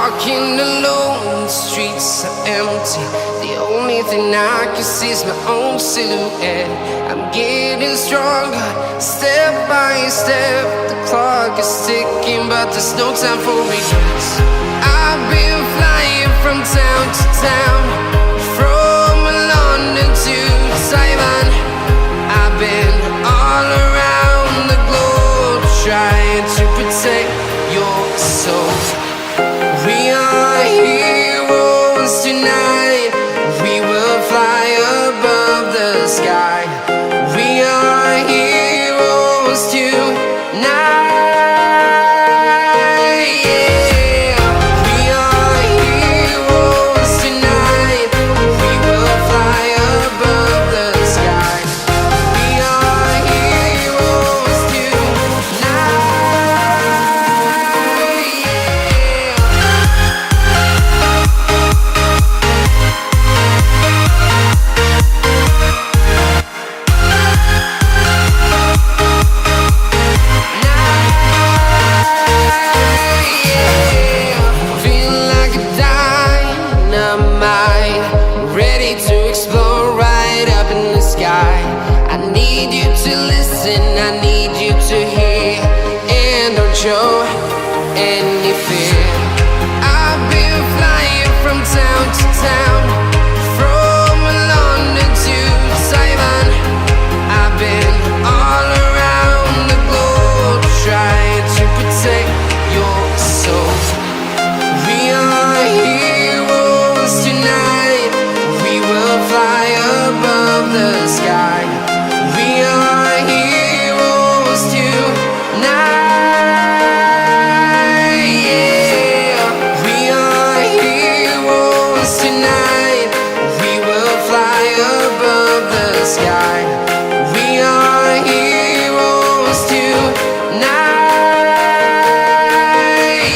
walking alone, the streets are empty. The only thing I can see is my own silhouette. I'm getting stronger, step by step. The clock is ticking, but there's no time for regrets. I've been flying from town to town, from London to Taiwan. I've been all around the globe, trying to protect your soul. We are heroes tonight. We will fly above the sky. We are heroes tonight. Yeah. We are heroes tonight. We will fly above the sky. We are heroes tonight. I need you to listen, I need you to hear, and don't show any fear. I've been flying from town to town, from London to Taiwan. I've been all around the globe, trying to protect your soul. We are heroes tonight. We will fly above the sky. We are heroes tonight. Yeah. We are heroes tonight. We will fly above the sky. We are heroes tonight.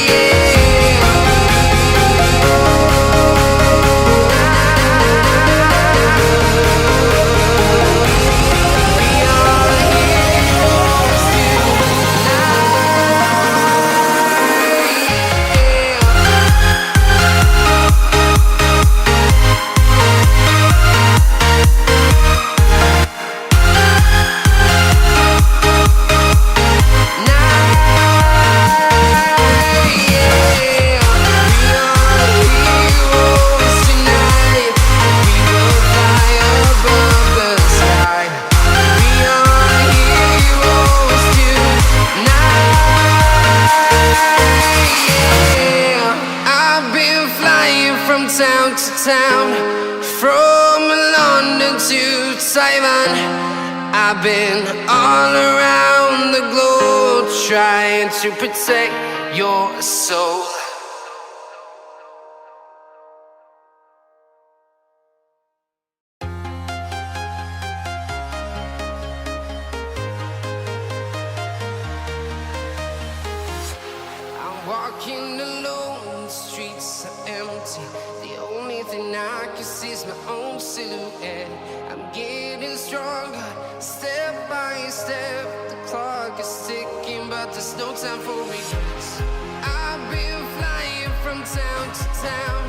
Yeah. Town to town, from London to Taiwan. I've been all around the globe, trying to protect your soul. I'm walking alone, the streets are empty. The only thing I can see is my own silhouette. I'm getting stronger, step by step. The clock is ticking, but there's no time for regrets. I've been flying from town to town,